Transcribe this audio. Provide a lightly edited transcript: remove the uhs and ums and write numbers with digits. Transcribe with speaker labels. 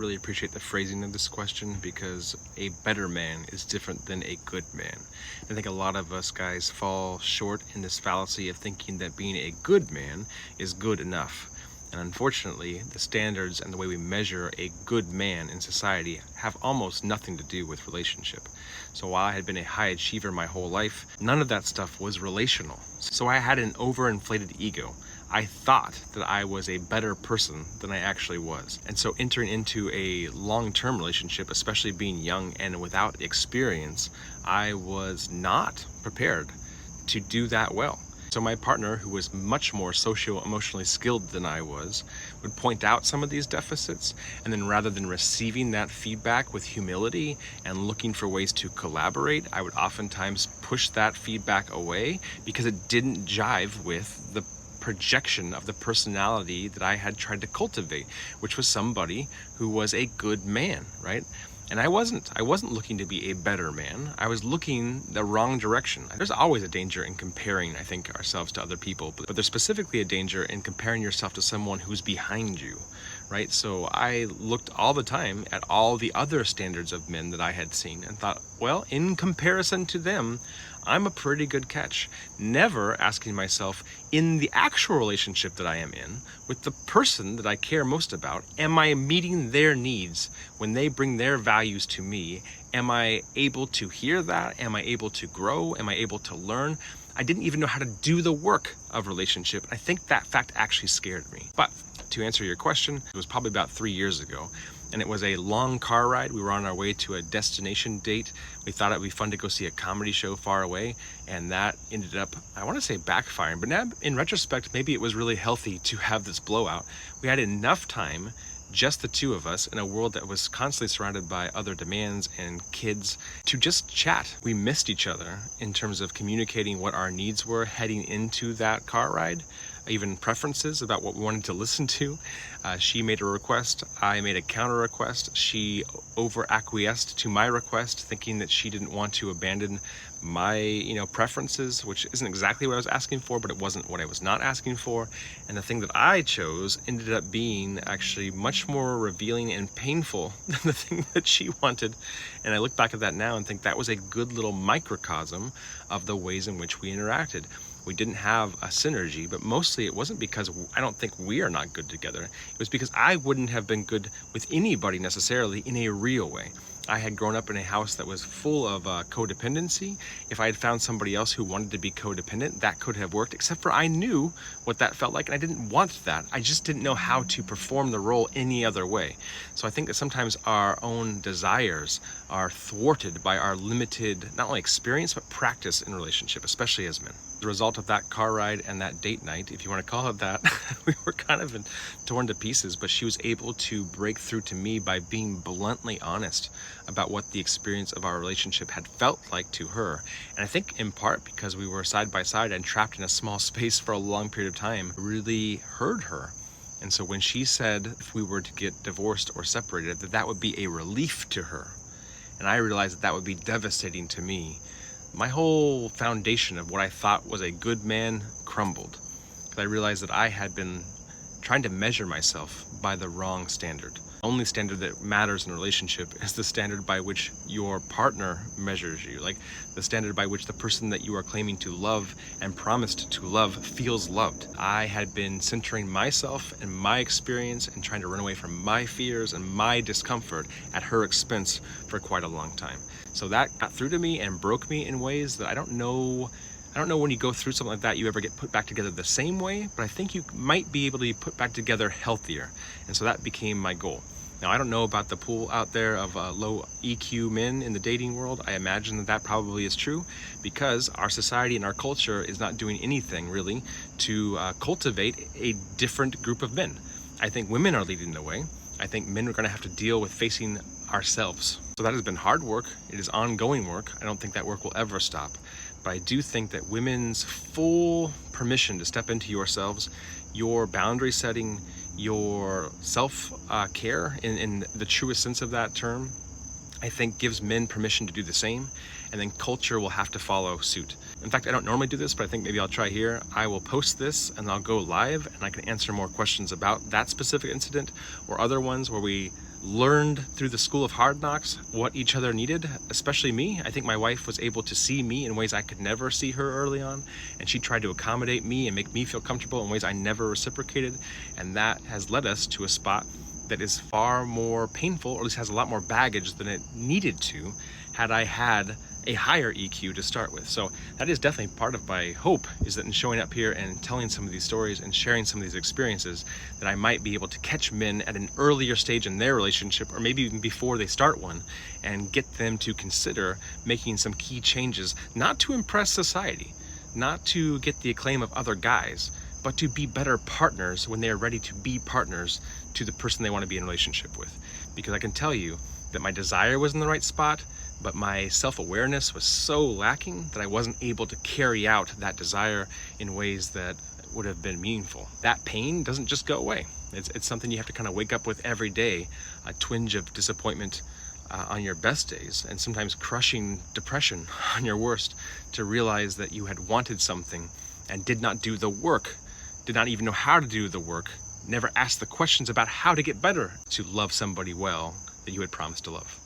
Speaker 1: Really appreciate the phrasing of this question, because a better man is different than a good man. I think a lot of us guys fall short in this fallacy of thinking that being a good man is good enough. And unfortunately, the standards and the way we measure a good man in society have almost nothing to do with relationship. So while I had been a high achiever my whole life, none of that stuff was relational. So I had an overinflated ego. I thought that I was a better person than I actually was. And so entering into a long-term relationship, especially being young and without experience, I was not prepared to do that well. So my partner, who was much more socio-emotionally skilled than I was, would point out some of these deficits, and then rather than receiving that feedback with humility and looking for ways to collaborate, I would oftentimes push that feedback away because it didn't jive with the projection of the personality that I had tried to cultivate, which was somebody who was a good man, right? And I wasn't looking to be a better man. I was looking the wrong direction. There's always a danger in comparing, I think, ourselves to other people, but there's specifically a danger in comparing yourself to someone who's behind you, right? So I looked all the time at all the other standards of men that I had seen and thought, well, in comparison to them, I'm a pretty good catch. Never asking myself, in the actual relationship that I am in, with the person that I care most about, am I meeting their needs when they bring their values to me? Am I able to hear that? Am I able to grow? Am I able to learn? I didn't even know how to do the work of relationship. I think that fact actually scared me. But to answer your question, it was probably about 3 years ago. And it was a long car ride. We were on our way to a destination date. We thought it would be fun to go see a comedy show far away, and that ended up, I want to say, backfiring. But now, in retrospect, maybe it was really healthy to have this blowout. We had enough time, just the two of us, in a world that was constantly surrounded by other demands and kids, to just chat. We missed each other in terms of communicating what our needs were heading into that car ride, even preferences about what we wanted to listen to. She made a request, I made a counter request. She over acquiesced to my request, thinking that she didn't want to abandon my preferences, which isn't exactly what I was asking for, but it wasn't what I was not asking for. And the thing that I chose ended up being actually much more revealing and painful than the thing that she wanted. And I look back at that now and think that was a good little microcosm of the ways in which we interacted. We didn't have a synergy, but mostly it wasn't because I don't think we are not good together. It was because I wouldn't have been good with anybody necessarily in a real way. I had grown up in a house that was full of codependency. If I had found somebody else who wanted to be codependent, that could have worked, except for I knew what that felt like and I didn't want that. I just didn't know how to perform the role any other way. So I think that sometimes our own desires are thwarted by our limited, not only experience, but practice in relationship, especially as men. The result of that car ride and that date night, if you want to call it that, we were kind of torn to pieces, but she was able to break through to me by being bluntly honest about what the experience of our relationship had felt like to her. And I think in part because we were side by side and trapped in a small space for a long period of time, really heard her. And so when she said if we were to get divorced or separated, that would be a relief to her. And I realized that would be devastating to me. My whole foundation of what I thought was a good man crumbled, because I realized that I had been trying to measure myself by the wrong standard. The only standard that matters in a relationship is the standard by which your partner measures you, like the standard by which the person that you are claiming to love and promised to love feels loved. I had been centering myself and my experience and trying to run away from my fears and my discomfort at her expense for quite a long time. So that got through to me and broke me in ways that I don't know when you go through something like that, you ever get put back together the same way, but I think you might be able to be put back together healthier. And so that became my goal. Now, I don't know about the pool out there of low EQ men in the dating world. I imagine that probably is true because our society and our culture is not doing anything really to cultivate a different group of men. I think women are leading the way. I think men are going to have to deal with facing ourselves. So that has been hard work. It is ongoing work. I don't think that work will ever stop. But I do think that women's full permission to step into yourselves, your boundary setting, your self-care in the truest sense of that term, I think gives men permission to do the same, and then culture will have to follow suit. In fact, I don't normally do this, but I think maybe I'll try here. I will post this and I'll go live and I can answer more questions about that specific incident or other ones where we learned through the school of hard knocks what each other needed, especially me. I think my wife was able to see me in ways I could never see her early on, and she tried to accommodate me and make me feel comfortable in ways I never reciprocated, and that has led us to a spot that is far more painful, or at least has a lot more baggage than it needed to had I had a higher EQ to start with. So that is definitely part of my hope, is that in showing up here and telling some of these stories and sharing some of these experiences, that I might be able to catch men at an earlier stage in their relationship, or maybe even before they start one, and get them to consider making some key changes, not to impress society, not to get the acclaim of other guys, but to be better partners when they are ready to be partners to the person they want to be in a relationship with. Because I can tell you that my desire was in the right spot, but my self-awareness was so lacking that I wasn't able to carry out that desire in ways that would have been meaningful. That pain doesn't just go away. It's something you have to kind of wake up with every day, a twinge of disappointment on your best days, and sometimes crushing depression on your worst, to realize that you had wanted something and did not do the work, did not even know how to do the work, never asked the questions about how to get better to love somebody well that you had promised to love.